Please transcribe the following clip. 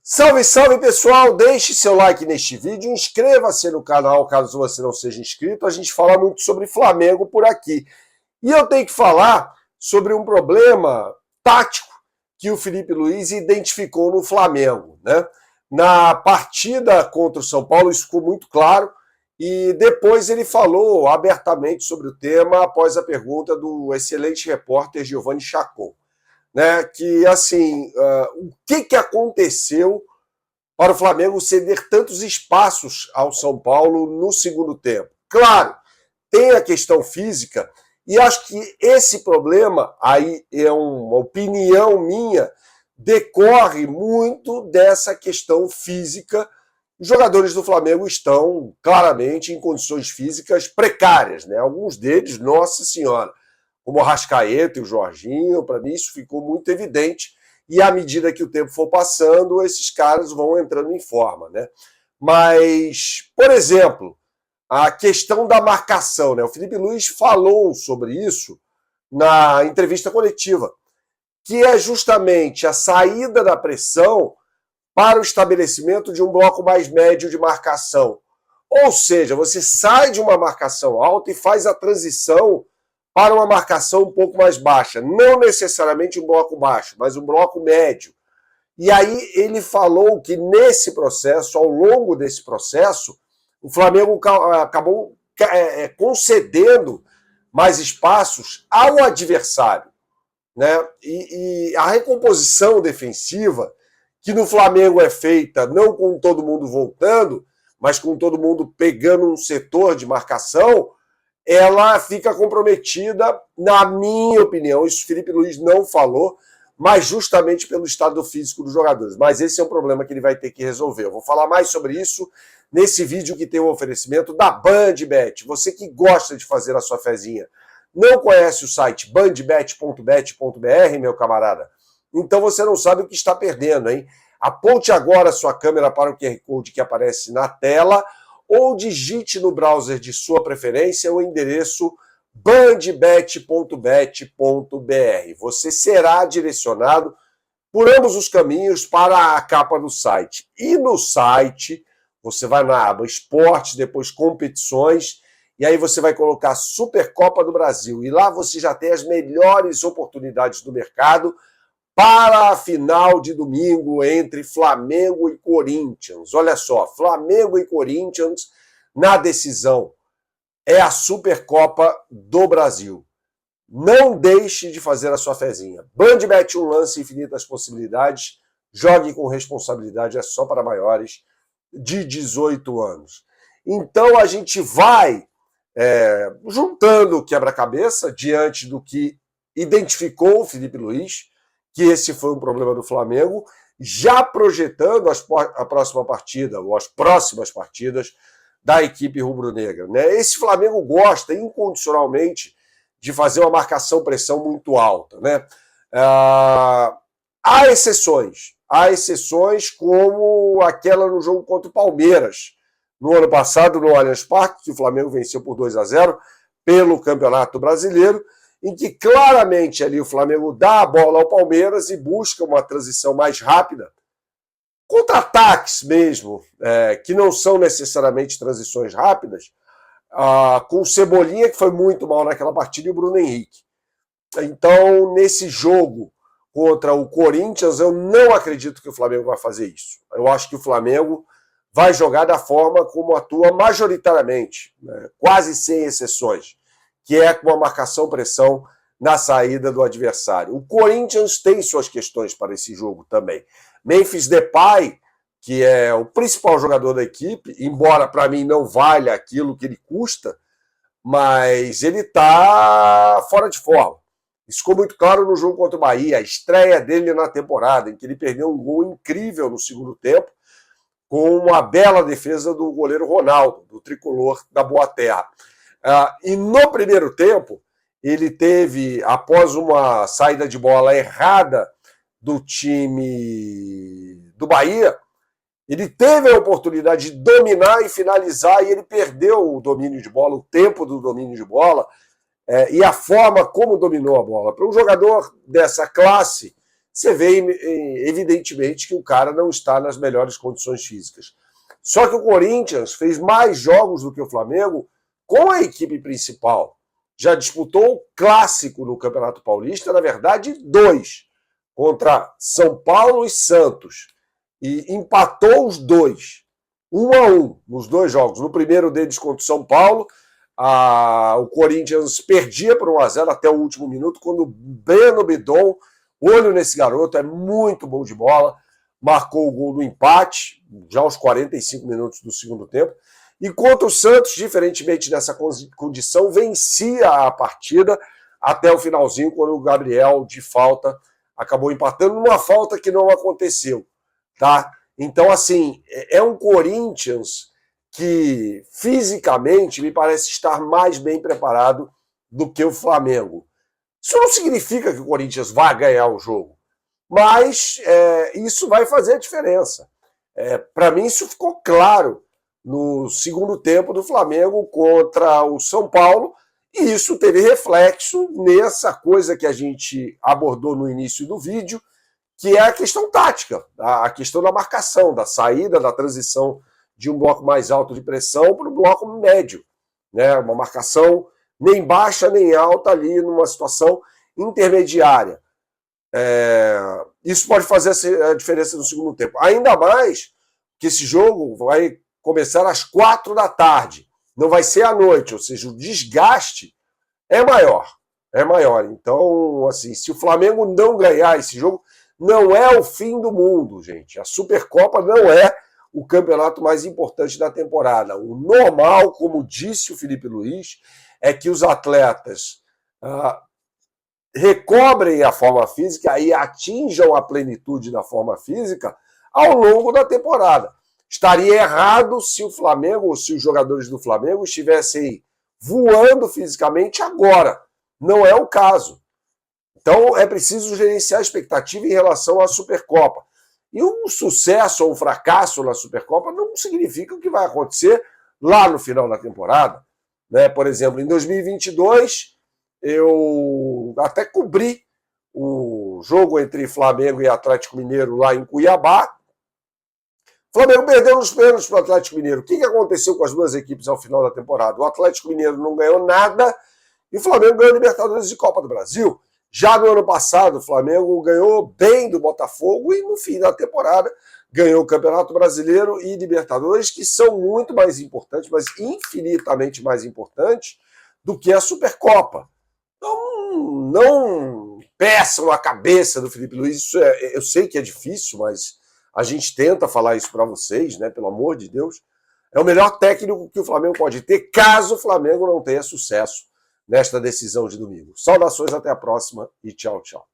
Salve, salve pessoal! Deixe seu like neste vídeo, inscreva-se no canal caso você não seja inscrito. A gente fala muito sobre Flamengo por aqui. E eu tenho que falar sobre um problema tático que o Felipe Luiz identificou no Flamengo, né? Na partida contra o São Paulo isso ficou muito claro e depois ele falou abertamente sobre o tema após a pergunta do excelente repórter Giovanni Chacon. Né, que assim, o que aconteceu para o Flamengo ceder tantos espaços ao São Paulo no segundo tempo? Claro, tem a questão física, e acho que esse problema, aí é uma opinião minha, decorre muito dessa questão física. Os jogadores do Flamengo estão claramente em condições físicas precárias, né? Alguns deles, nossa senhora, como o Arrascaeta e o Jorginho, para mim isso ficou muito evidente, e à medida que o tempo for passando, esses caras vão entrando em forma, né? Mas, por exemplo, a questão da marcação, né? O Felipe Luiz falou sobre isso na entrevista coletiva, que é justamente a saída da pressão para o estabelecimento de um bloco mais médio de marcação. Ou seja, você sai de uma marcação alta e faz a transição para uma marcação um pouco mais baixa. Não necessariamente um bloco baixo, mas um bloco médio. E aí ele falou que nesse processo, ao longo desse processo, o Flamengo acabou concedendo mais espaços ao adversário, né? E a recomposição defensiva, que no Flamengo é feita não com todo mundo voltando, mas com todo mundo pegando um setor de marcação, ela fica comprometida, na minha opinião, isso o Felipe Luiz não falou, mas justamente pelo estado físico dos jogadores. Mas esse é um problema que ele vai ter que resolver. Eu vou falar mais sobre isso nesse vídeo que tem um oferecimento da BandBet. Você que gosta de fazer a sua fezinha, não conhece o site bandbet.bet.br, meu camarada? Então você não sabe o que está perdendo, hein? Aponte agora a sua câmera para o QR Code que aparece na tela, ou digite no browser de sua preferência o endereço bandbet.bet.br. Você será direcionado por ambos os caminhos para a capa do site. E no site, você vai na aba Esportes, depois Competições, e aí você vai colocar Supercopa do Brasil. E lá você já tem as melhores oportunidades do mercado para a final de domingo entre Flamengo e Corinthians. Olha só, Flamengo e Corinthians na decisão. É a Supercopa do Brasil. Não deixe de fazer a sua fezinha. BandBet, um lance, infinitas possibilidades. Jogue com responsabilidade, é só para maiores de 18 anos. Então a gente vai juntando o quebra-cabeça diante do que identificou o Felipe Luiz, que esse foi um problema do Flamengo, já projetando a próxima partida, ou as próximas partidas da equipe rubro-negra, né? Esse Flamengo gosta incondicionalmente de fazer uma marcação-pressão muito alta, né? Há exceções como aquela no jogo contra o Palmeiras, no ano passado, no Allianz Parque, que o Flamengo venceu por 2-0 pelo Campeonato Brasileiro, em que claramente ali o Flamengo dá a bola ao Palmeiras e busca uma transição mais rápida, contra-ataques mesmo, que não são necessariamente transições rápidas, com o Cebolinha, que foi muito mal naquela partida, e o Bruno Henrique. Então, nesse jogo contra o Corinthians, eu não acredito que o Flamengo vai fazer isso. Eu acho que o Flamengo vai jogar da forma como atua majoritariamente, né, quase sem exceções, que é com a marcação-pressão na saída do adversário. O Corinthians tem suas questões para esse jogo também. Memphis Depay, que é o principal jogador da equipe, embora para mim não valha aquilo que ele custa, mas ele está fora de forma. Isso ficou muito claro no jogo contra o Bahia, a estreia dele na temporada, em que ele perdeu um gol incrível no segundo tempo, com uma bela defesa do goleiro Ronaldo, do tricolor da Boa Terra. E no primeiro tempo, ele teve, após uma saída de bola errada do time do Bahia, ele teve a oportunidade de dominar e finalizar, e ele perdeu o domínio de bola, o tempo do domínio de bola, e a forma como dominou a bola. Para um jogador dessa classe, você vê evidentemente que o cara não está nas melhores condições físicas. Só que o Corinthians fez mais jogos do que o Flamengo com a equipe principal. Já disputou o clássico no Campeonato Paulista, na verdade, 2, contra São Paulo e Santos. E empatou os 2, 1-1 nos 2 jogos. No primeiro deles contra o São Paulo, o Corinthians perdia por 1-0 até o último minuto, quando o Breno Bidon, olho nesse garoto, é muito bom de bola, marcou o gol do empate, já aos 45 minutos do segundo tempo. E contra o Santos, diferentemente dessa condição, vencia a partida até o finalzinho, quando o Gabriel, de falta, acabou empatando numa falta que não aconteceu. Tá? Então, assim, é um Corinthians que fisicamente me parece estar mais bem preparado do que o Flamengo. Isso não significa que o Corinthians vai ganhar o jogo, mas isso vai fazer a diferença. Para mim, isso ficou claro no segundo tempo do Flamengo contra o São Paulo, e isso teve reflexo nessa coisa que a gente abordou no início do vídeo, que é a questão tática, a questão da marcação, da saída, da transição de um bloco mais alto de pressão para um bloco médio, né? Uma marcação nem baixa nem alta ali numa situação intermediária. Isso pode fazer a diferença no segundo tempo. Ainda mais que esse jogo vai começar às 4 da tarde, não vai ser à noite, ou seja, o desgaste é maior. É maior. Então, assim, se o Flamengo não ganhar esse jogo, não é o fim do mundo, gente. A Supercopa não é o campeonato mais importante da temporada. O normal, como disse o Felipe Luiz, é que os atletas recobrem a forma física e atinjam a plenitude da forma física ao longo da temporada. Estaria errado se o Flamengo, ou se os jogadores do Flamengo estivessem voando fisicamente agora. Não é o caso. Então é preciso gerenciar a expectativa em relação à Supercopa. E um sucesso ou um fracasso na Supercopa não significa o que vai acontecer lá no final da temporada. Né? Por exemplo, em 2022, eu até cobri o jogo entre Flamengo e Atlético Mineiro lá em Cuiabá. O Flamengo perdeu nos pênaltis para o Atlético Mineiro. O que aconteceu com as duas equipes ao final da temporada? O Atlético Mineiro não ganhou nada e o Flamengo ganhou a Libertadores e Copa do Brasil. Já no ano passado, o Flamengo ganhou bem do Botafogo e no fim da temporada ganhou o Campeonato Brasileiro e Libertadores, que são muito mais importantes, mas infinitamente mais importantes do que a Supercopa. Então, não peçam a cabeça do Felipe Luiz. Isso eu sei que é difícil, mas a gente tenta falar isso para vocês, né? Pelo amor de Deus. É o melhor técnico que o Flamengo pode ter, caso o Flamengo não tenha sucesso nesta decisão de domingo. Saudações, até a próxima e tchau, tchau.